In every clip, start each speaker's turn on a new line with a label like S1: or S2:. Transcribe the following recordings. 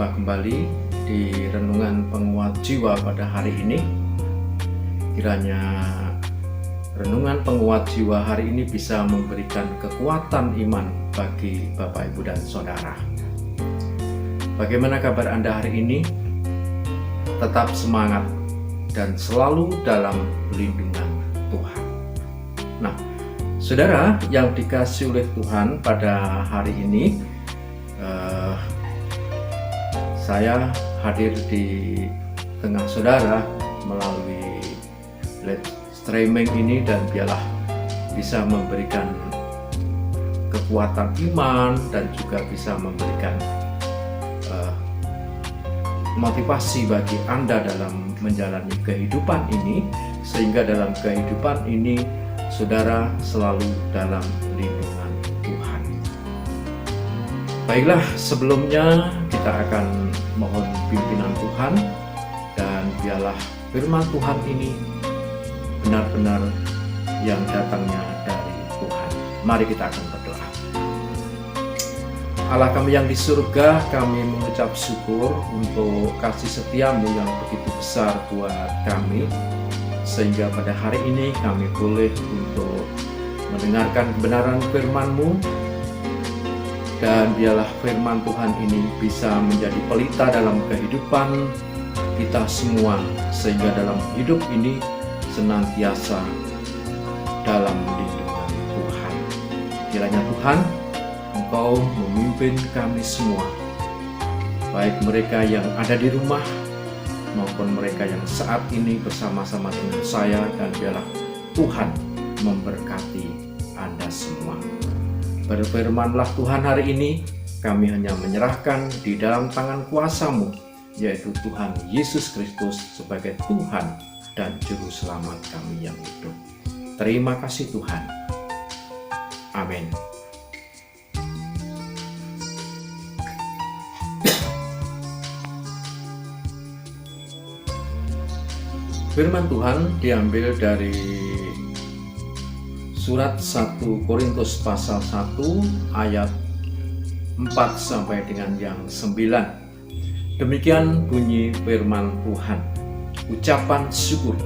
S1: berjumpa kembali di Renungan Penguat Jiwa pada hari ini. Kiranya Renungan Penguat Jiwa hari ini bisa memberikan kekuatan iman bagi Bapak, Ibu, dan Saudara. Bagaimana kabar Anda hari ini? Tetap semangat dan selalu dalam lindungan Tuhan. Nah, Saudara yang dikasihi oleh Tuhan, pada hari ini saya hadir di tengah saudara melalui live streaming ini, dan biarlah bisa memberikan kekuatan iman dan juga bisa memberikan motivasi bagi Anda dalam menjalani kehidupan ini, sehingga dalam kehidupan ini saudara selalu dalam lindungan Tuhan. Baiklah, sebelumnya kita akan mohon pimpinan Tuhan, dan biarlah firman Tuhan ini benar-benar yang datangnya dari Tuhan. Mari kita akan berdoa. Allah kami yang di surga, kami mengucap syukur untuk kasih setiamu yang begitu besar buat kami, sehingga pada hari ini kami boleh untuk mendengarkan kebenaran firman-Mu, dan biarlah firman Tuhan ini bisa menjadi pelita dalam kehidupan kita semua, sehingga dalam hidup ini senantiasa dalam lindungan Tuhan. Kiranya Tuhan, Engkau memimpin kami semua, baik mereka yang ada di rumah maupun mereka yang saat ini bersama-sama dengan saya, dan biarlah Tuhan memberkati Anda semua. Berfirmanlah Tuhan hari ini, kami hanya menyerahkan di dalam tangan kuasa-Mu, yaitu Tuhan Yesus Kristus sebagai Tuhan dan Juru Selamat kami yang hidup. Terima kasih Tuhan. Amin. Firman Tuhan diambil dari surat 1 Korintus pasal 1 ayat 4 sampai dengan yang 9. Demikian bunyi firman Tuhan. Ucapan syukur.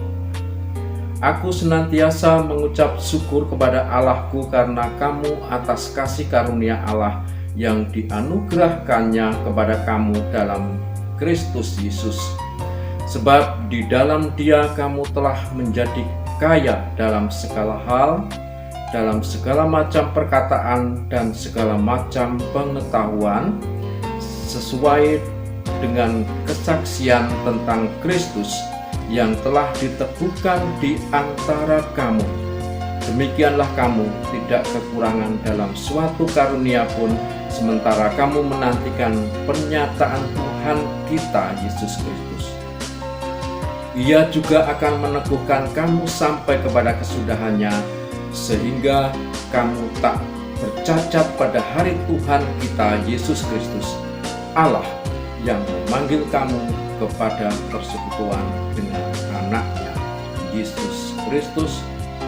S1: Aku senantiasa mengucap syukur kepada Allahku karena kamu atas kasih karunia Allah yang dianugerahkannya kepada kamu dalam Kristus Yesus. Sebab di dalam Dia kamu telah menjadi kaya dalam segala hal, dalam segala macam perkataan dan segala macam pengetahuan, sesuai dengan kesaksian tentang Kristus yang telah diteguhkan di antara kamu. Demikianlah kamu tidak kekurangan dalam suatu karunia pun, sementara kamu menantikan pernyataan Tuhan kita Yesus Kristus. Ia juga akan meneguhkan kamu sampai kepada kesudahannya, sehingga kamu tak bercacat pada hari Tuhan kita Yesus Kristus, Allah yang memanggil kamu kepada persekutuan dengan anaknya Yesus Kristus.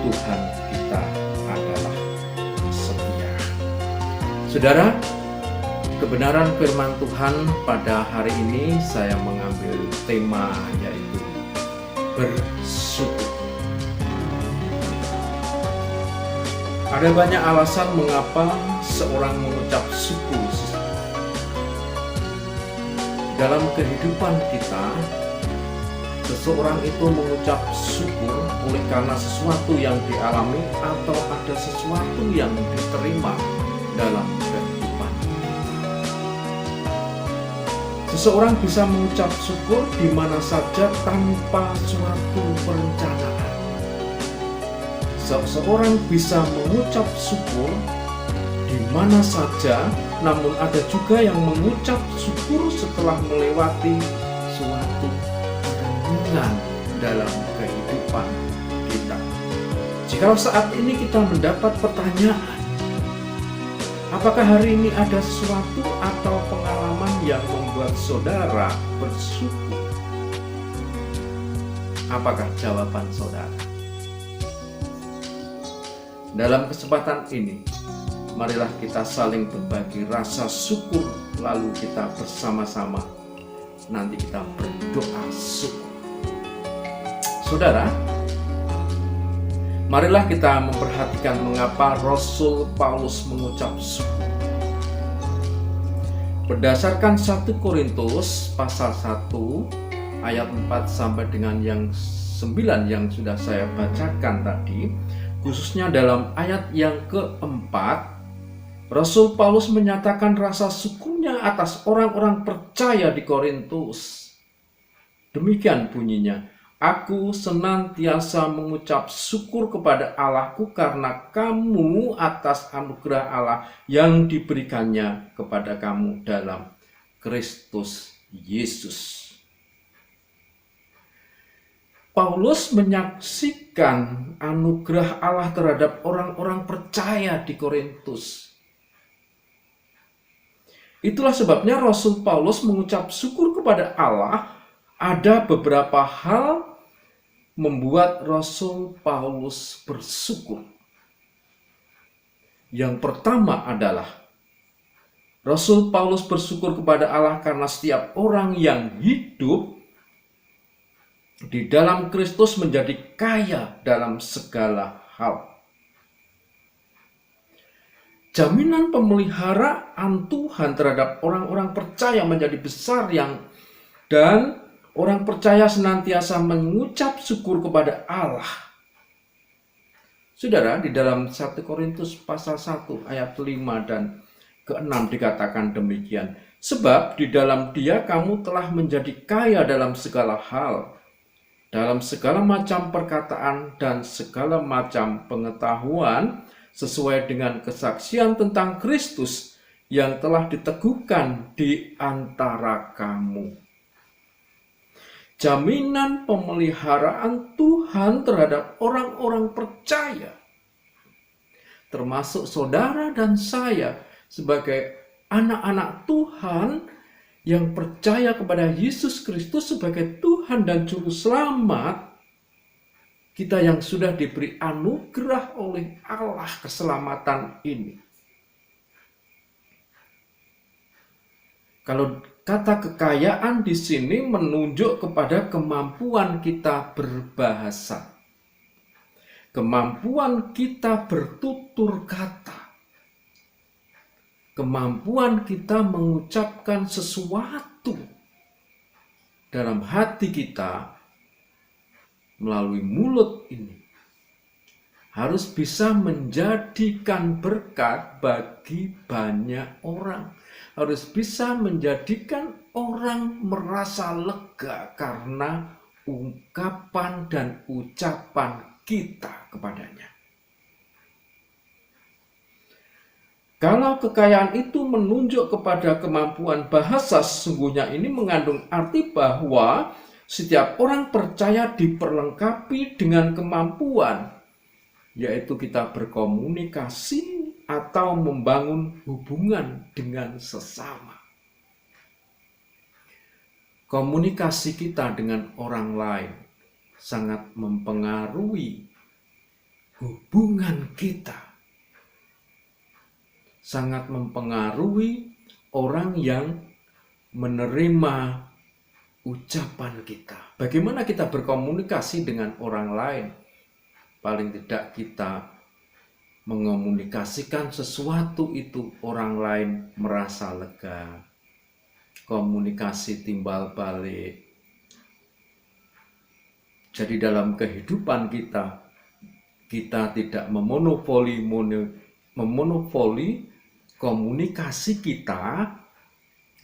S1: Tuhan kita adalah setia. Saudara, kebenaran firman Tuhan pada hari ini saya mengambil tema yaitu bersyukur. Ada banyak alasan mengapa seorang mengucap syukur. Dalam kehidupan kita, seseorang itu mengucap syukur oleh karena sesuatu yang dialami atau ada sesuatu yang diterima dalam kehidupan. Seseorang bisa mengucap syukur di mana saja tanpa suatu perencanaan. Seseorang bisa mengucap syukur di mana saja, namun ada juga yang mengucap syukur setelah melewati suatu renungan dalam kehidupan kita. Jikalau saat ini kita mendapat pertanyaan, apakah hari ini ada sesuatu atau pengalaman yang membuat saudara bersyukur? Apakah jawaban saudara? Dalam kesempatan ini, Marilah kita saling berbagi rasa syukur, lalu kita bersama-sama nanti kita berdoa syukur. Saudara, marilah kita memperhatikan mengapa Rasul Paulus mengucap syukur. Berdasarkan 1 Korintus pasal 1 ayat 4 sampai dengan yang 9 yang sudah saya bacakan tadi, khususnya dalam ayat yang keempat, Rasul Paulus menyatakan rasa syukurnya atas orang-orang percaya di Korintus. Demikian bunyinya, "Aku senantiasa mengucap syukur kepada Allahku karena kamu atas anugerah Allah yang diberikannya kepada kamu dalam Kristus Yesus." Paulus menyaksikan anugerah Allah terhadap orang-orang percaya di Korintus. Itulah sebabnya Rasul Paulus mengucap syukur kepada Allah. Ada beberapa hal membuat Rasul Paulus bersyukur. Yang pertama adalah Rasul Paulus bersyukur kepada Allah karena setiap orang yang hidup di dalam Kristus menjadi kaya dalam segala hal. Jaminan pemeliharaan Tuhan terhadap orang-orang percaya menjadi besar dan orang percaya senantiasa mengucap syukur kepada Allah. Saudara, di dalam 1 Korintus pasal 1 ayat 5 dan ke-6 dikatakan demikian. "Sebab di dalam Dia kamu telah menjadi kaya dalam segala hal, dalam segala macam perkataan dan segala macam pengetahuan, sesuai dengan kesaksian tentang Kristus yang telah diteguhkan di antara kamu." Jaminan pemeliharaan Tuhan terhadap orang-orang percaya, termasuk saudara dan saya sebagai anak-anak Tuhan yang percaya kepada Yesus Kristus sebagai Tuhan dan Juru Selamat. Kita yang sudah diberi anugerah oleh Allah keselamatan ini. Kalau kata kekayaan di sini menunjuk kepada kemampuan kita berbahasa, kemampuan kita bertutur kata, kemampuan kita mengucapkan sesuatu dalam hati kita melalui mulut ini harus bisa menjadikan berkat bagi banyak orang, harus bisa menjadikan orang merasa lega karena ungkapan dan ucapan kita kepadanya. Kalau kekayaan itu menunjuk kepada kemampuan bahasa, sesungguhnya ini mengandung arti bahwa setiap orang percaya diperlengkapi dengan kemampuan, yaitu kita berkomunikasi atau membangun hubungan dengan sesama. Komunikasi kita dengan orang lain sangat mempengaruhi hubungan kita, sangat mempengaruhi orang yang menerima ucapan kita. Bagaimana kita berkomunikasi dengan orang lain? Paling tidak kita mengomunikasikan sesuatu itu orang lain merasa lega. Komunikasi timbal balik. Jadi dalam kehidupan kita tidak memonopoli komunikasi kita,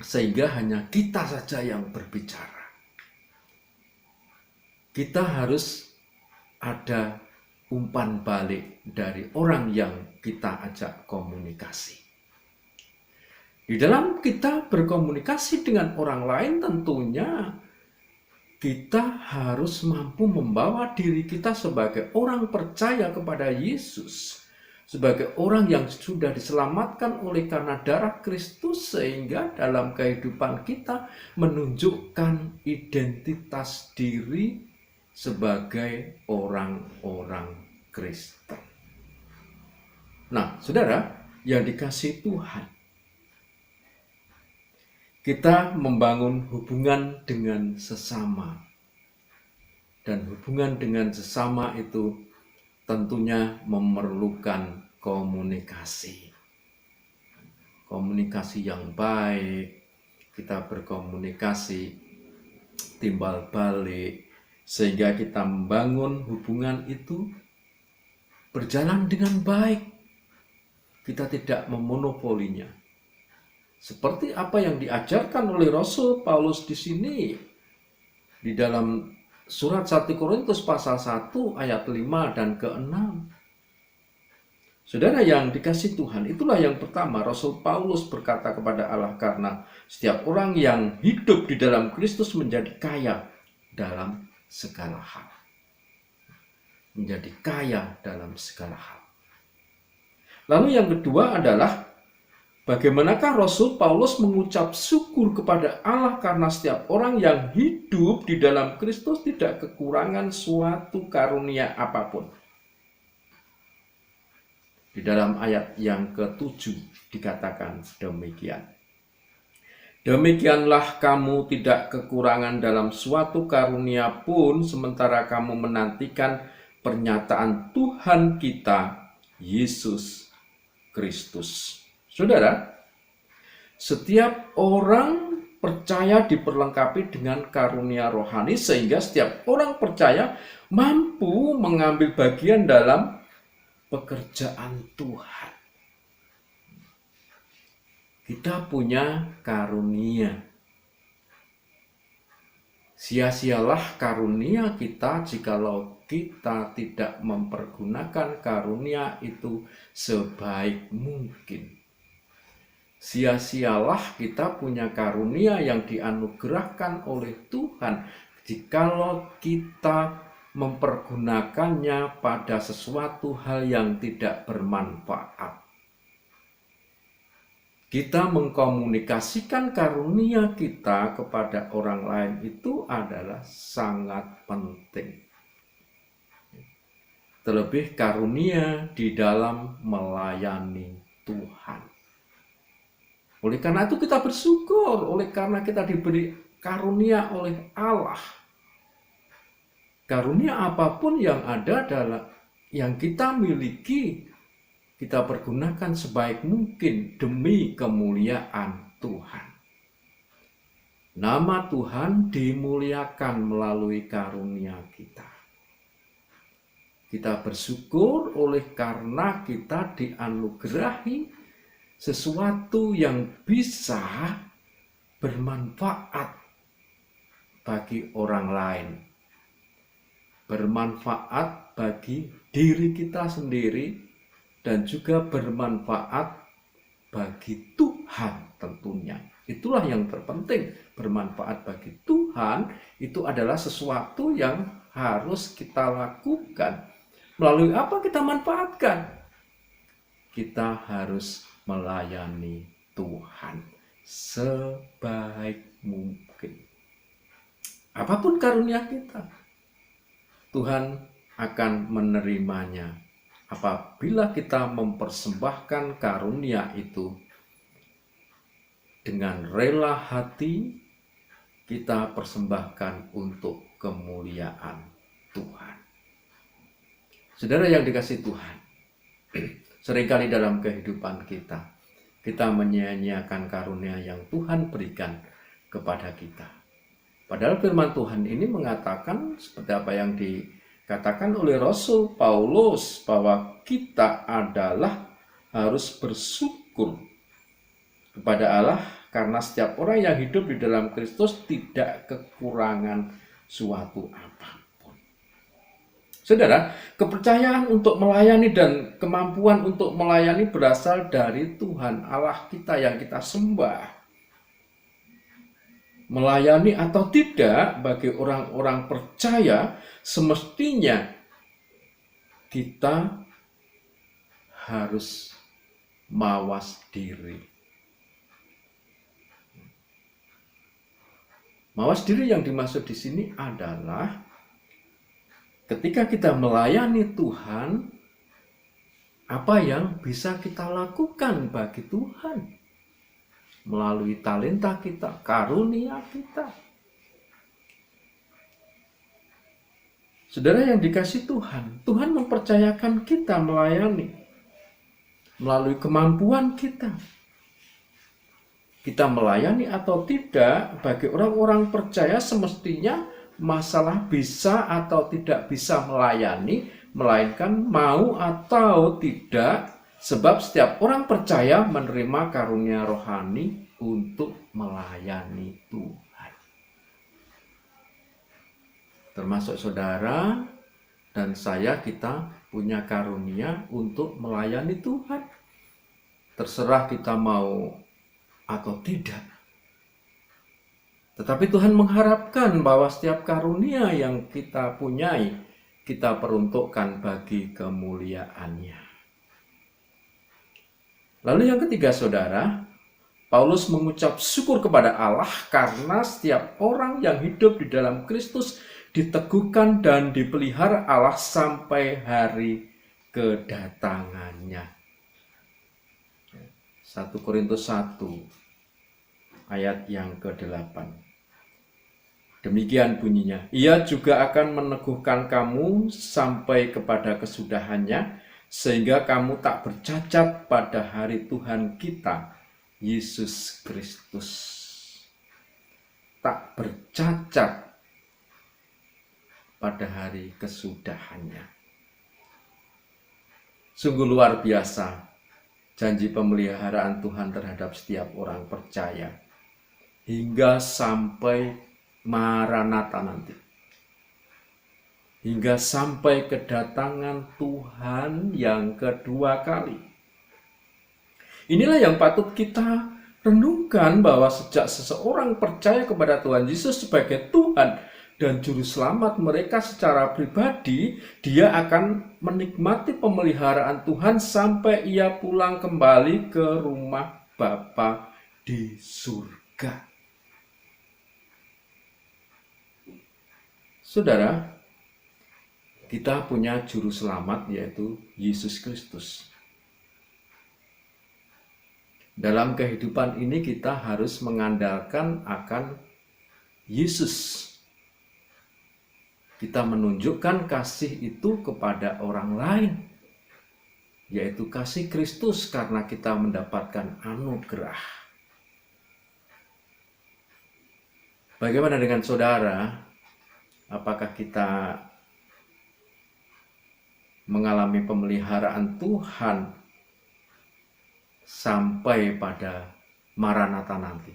S1: sehingga hanya kita saja yang berbicara. Kita harus ada umpan balik dari orang yang kita ajak komunikasi. Di dalam kita berkomunikasi dengan orang lain, tentunya kita harus mampu membawa diri kita sebagai orang percaya kepada Yesus, sebagai orang yang sudah diselamatkan oleh karena darah Kristus, sehingga dalam kehidupan kita menunjukkan identitas diri sebagai orang-orang Kristen. Nah, saudara, yang dikasihi Tuhan, kita membangun hubungan dengan sesama. Dan hubungan dengan sesama itu tentunya memerlukan komunikasi. Komunikasi yang baik, kita berkomunikasi timbal balik, sehingga kita membangun hubungan itu berjalan dengan baik. Kita tidak memonopolinya. Seperti apa yang diajarkan oleh Rasul Paulus di sini, di dalam surat 1 Korintus pasal 1 ayat 5 dan ke-6. Saudara yang dikasihi Tuhan, itulah yang pertama Rasul Paulus berkata kepada Allah, karena setiap orang yang hidup di dalam Kristus menjadi kaya dalam segala hal. Menjadi kaya dalam segala hal. Lalu yang kedua adalah bagaimanakah Rasul Paulus mengucap syukur kepada Allah karena setiap orang yang hidup di dalam Kristus tidak kekurangan suatu karunia apapun. Di dalam ayat yang ke-7 dikatakan demikian. Demikianlah kamu tidak kekurangan dalam suatu karunia pun sementara kamu menantikan pernyataan Tuhan kita, Yesus Kristus. Saudara, setiap orang percaya diperlengkapi dengan karunia rohani sehingga setiap orang percaya mampu mengambil bagian dalam pekerjaan Tuhan. Kita punya karunia. Sia-sialah karunia kita jikalau kita tidak mempergunakan karunia itu sebaik mungkin. Sia-sialah kita punya karunia yang dianugerahkan oleh Tuhan jikalau kita mempergunakannya pada sesuatu hal yang tidak bermanfaat. Kita mengkomunikasikan karunia kita kepada orang lain itu adalah sangat penting. Terlebih karunia di dalam melayani Tuhan. Oleh karena itu kita bersyukur, oleh karena kita diberi karunia oleh Allah. Karunia apapun yang ada dalam yang kita miliki, kita pergunakan sebaik mungkin demi kemuliaan Tuhan. Nama Tuhan dimuliakan melalui karunia kita. Kita bersyukur oleh karena kita dianugerahi sesuatu yang bisa bermanfaat bagi orang lain. Bermanfaat bagi diri kita sendiri dan juga bermanfaat bagi Tuhan tentunya. Itulah yang terpenting. Bermanfaat bagi Tuhan itu adalah sesuatu yang harus kita lakukan. Melalui apa kita manfaatkan? Kita harus melayani Tuhan sebaik mungkin. Apapun karunia kita, Tuhan akan menerimanya apabila kita mempersembahkan karunia itu dengan rela hati. Kita persembahkan untuk kemuliaan Tuhan. Saudara yang dikasihi Tuhan, seringkali dalam kehidupan kita menyia-nyiakan karunia yang Tuhan berikan kepada kita. Padahal firman Tuhan ini mengatakan seperti apa yang dikatakan oleh Rasul Paulus, bahwa kita adalah harus bersyukur kepada Allah karena setiap orang yang hidup di dalam Kristus tidak kekurangan suatu apapun. Saudara, kepercayaan untuk melayani dan kemampuan untuk melayani berasal dari Tuhan Allah kita yang kita sembah. Melayani atau tidak bagi orang-orang percaya semestinya kita harus mawas diri. Mawas diri yang dimaksud di sini adalah ketika kita melayani Tuhan, apa yang bisa kita lakukan bagi Tuhan melalui talenta kita, karunia kita. Saudara yang dikasihi Tuhan, Tuhan mempercayakan kita melayani melalui kemampuan kita. Kita melayani atau tidak, bagi orang-orang percaya semestinya masalah bisa atau tidak bisa melayani, melainkan mau atau tidak, sebab setiap orang percaya menerima karunia rohani untuk melayani Tuhan. Termasuk saudara dan saya, kita punya karunia untuk melayani Tuhan. Terserah kita mau atau tidak. Tetapi Tuhan mengharapkan bahwa setiap karunia yang kita punyai, kita peruntukkan bagi kemuliaan-Nya. Lalu yang ketiga saudara, Paulus mengucap syukur kepada Allah karena setiap orang yang hidup di dalam Kristus diteguhkan dan dipelihara Allah sampai hari kedatangannya. 1 Korintus 1 ayat yang ke-8. Demikian bunyinya, ia juga akan meneguhkan kamu sampai kepada kesudahannya, sehingga kamu tak bercacat pada hari Tuhan kita, Yesus Kristus. Tak bercacat pada hari kesudahannya. Sungguh luar biasa janji pemeliharaan Tuhan terhadap setiap orang percaya hingga sampai Maranatha nanti, hingga sampai kedatangan Tuhan yang kedua kali. Inilah yang patut kita renungkan, bahwa sejak seseorang percaya kepada Tuhan Yesus sebagai Tuhan dan Juru Selamat mereka secara pribadi, dia akan menikmati pemeliharaan Tuhan sampai ia pulang kembali ke rumah Bapa di surga. Saudara, kita punya Juru Selamat yaitu Yesus Kristus. Dalam kehidupan ini kita harus mengandalkan akan Yesus. Kita menunjukkan kasih itu kepada orang lain, yaitu kasih Kristus, karena kita mendapatkan anugerah. Bagaimana dengan saudara? Apakah kita mengalami pemeliharaan Tuhan sampai pada Maranatha nanti?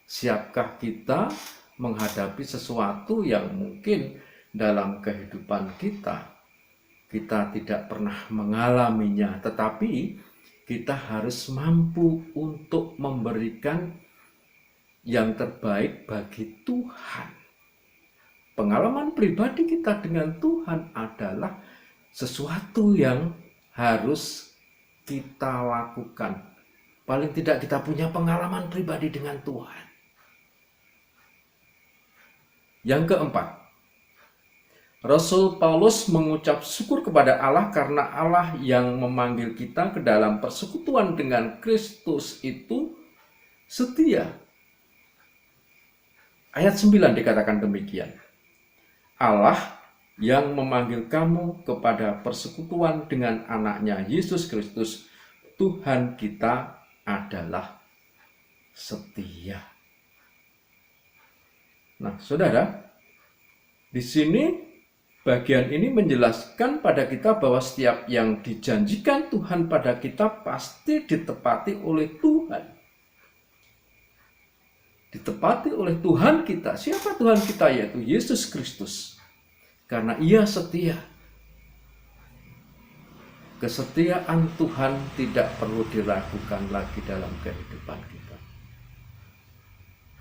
S1: Siapkah kita menghadapi sesuatu yang mungkin dalam kehidupan kita tidak pernah mengalaminya, tetapi kita harus mampu untuk memberikan yang terbaik bagi Tuhan. Pengalaman pribadi kita dengan Tuhan adalah sesuatu yang harus kita lakukan. Paling tidak kita punya pengalaman pribadi dengan Tuhan. Yang keempat, Rasul Paulus mengucap syukur kepada Allah karena Allah yang memanggil kita ke dalam persekutuan dengan Kristus itu setia. Ayat 9 dikatakan demikian. Allah yang memanggil kamu kepada persekutuan dengan anaknya Yesus Kristus, Tuhan kita adalah setia. Nah, saudara, di sini bagian ini menjelaskan pada kita bahwa setiap yang dijanjikan Tuhan pada kita pasti ditepati oleh Tuhan. Ditepati oleh Tuhan kita. Siapa Tuhan kita? Yaitu Yesus Kristus. Karena Ia setia. Kesetiaan Tuhan tidak perlu diragukan lagi dalam kehidupan kita.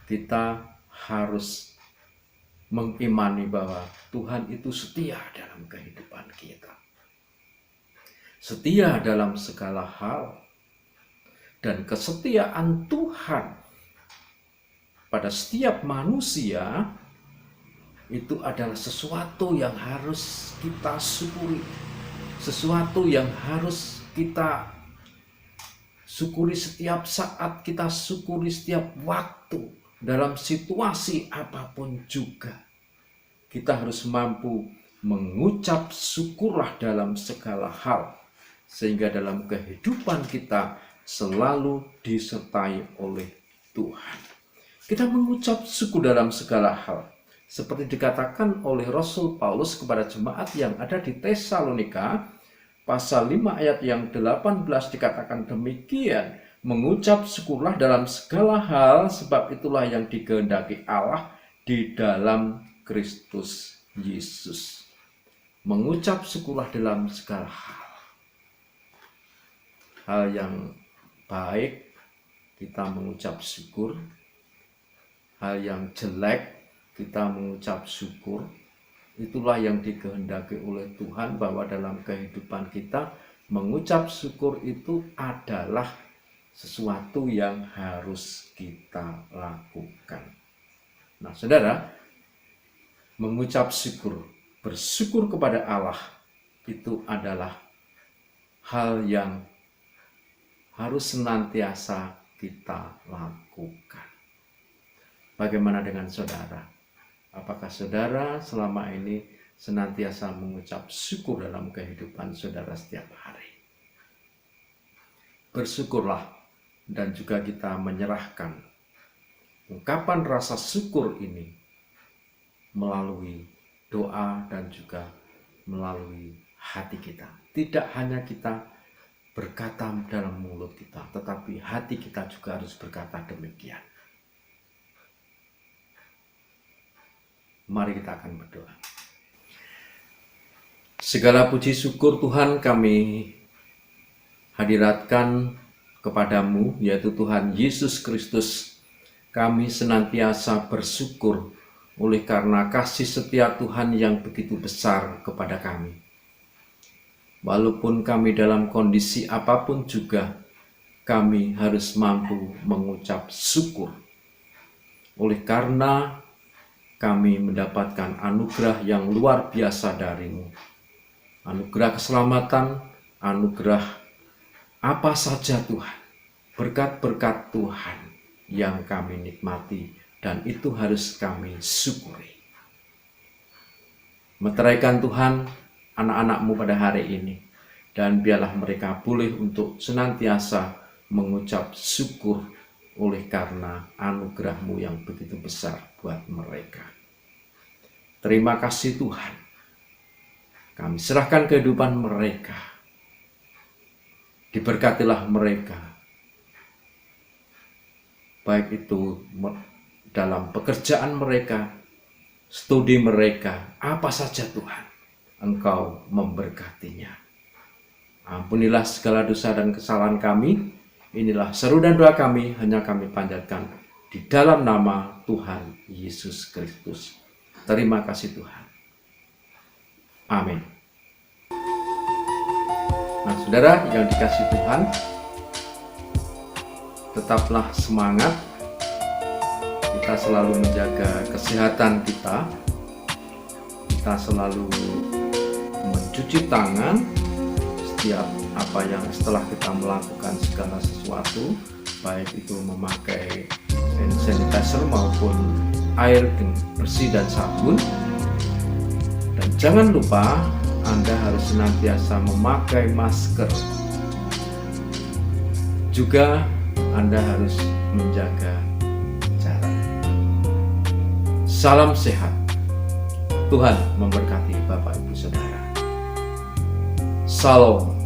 S1: Kita harus mengimani bahwa Tuhan itu setia dalam kehidupan kita. Setia dalam segala hal. Dan kesetiaan Tuhan pada setiap manusia itu adalah sesuatu yang harus kita syukuri. sesuatu yang harus kita syukuri setiap saat, kita syukuri setiap waktu, dalam situasi apapun juga. Kita harus mampu mengucap syukurlah dalam segala hal, sehingga dalam kehidupan kita selalu disertai oleh Tuhan. Kita mengucap syukur dalam segala hal, seperti dikatakan oleh Rasul Paulus kepada jemaat yang ada di Tesalonika, pasal 5 ayat yang 18 dikatakan demikian, mengucap syukurlah dalam segala hal, sebab itulah yang dikehendaki Allah di dalam Kristus Yesus. Mengucap syukurlah dalam segala hal. Hal yang baik kita mengucap syukur, hal yang jelek kita mengucap syukur. Itulah yang dikehendaki oleh Tuhan, bahwa dalam kehidupan kita mengucap syukur itu adalah sesuatu yang harus kita lakukan. Nah, saudara, mengucap syukur, bersyukur kepada Allah itu adalah hal yang harus senantiasa kita lakukan. Bagaimana dengan saudara? Apakah saudara selama ini senantiasa mengucap syukur dalam kehidupan saudara setiap hari? Bersyukurlah, dan juga kita menyerahkan ungkapan rasa syukur ini melalui doa dan juga melalui hati kita. Tidak hanya kita berkata dalam mulut kita, tetapi hati kita juga harus berkata demikian. Mari kita akan berdoa. Segala puji syukur Tuhan kami hadiratkan kepadamu, yaitu Tuhan Yesus Kristus. Kami senantiasa bersyukur oleh karena kasih setia Tuhan yang begitu besar kepada kami. Walaupun kami dalam kondisi apapun juga, kami harus mampu mengucap syukur. Oleh karena kami mendapatkan anugerah yang luar biasa darimu. Anugerah keselamatan, anugerah apa saja Tuhan. Berkat-berkat Tuhan yang kami nikmati, dan itu harus kami syukuri. Meteraikan Tuhan anak-anak-Mu pada hari ini, dan biarlah mereka boleh untuk senantiasa mengucap syukur oleh karena anugerah-Mu yang begitu besar buat mereka. Terima kasih Tuhan. Kami serahkan kehidupan mereka. Diberkatilah mereka, baik itu dalam pekerjaan mereka, studi mereka, apa saja Tuhan, Engkau memberkatinya. Ampunilah segala dosa dan kesalahan kami. Inilah seru dan doa kami, hanya kami panjatkan di dalam nama Tuhan Yesus Kristus. Terima kasih Tuhan. Amin. Nah, saudara yang dikasihi Tuhan, tetaplah semangat. Kita selalu menjaga kesehatan kita. Kita selalu mencuci tangan setiap apa yang setelah kita melakukan segala sesuatu, baik itu memakai hand sanitizer maupun air bersih dan sabun. Dan jangan lupa Anda harus senantiasa memakai masker. Juga Anda harus menjaga jarak. Salam sehat. Tuhan memberkati Bapak Ibu Saudara. Salam.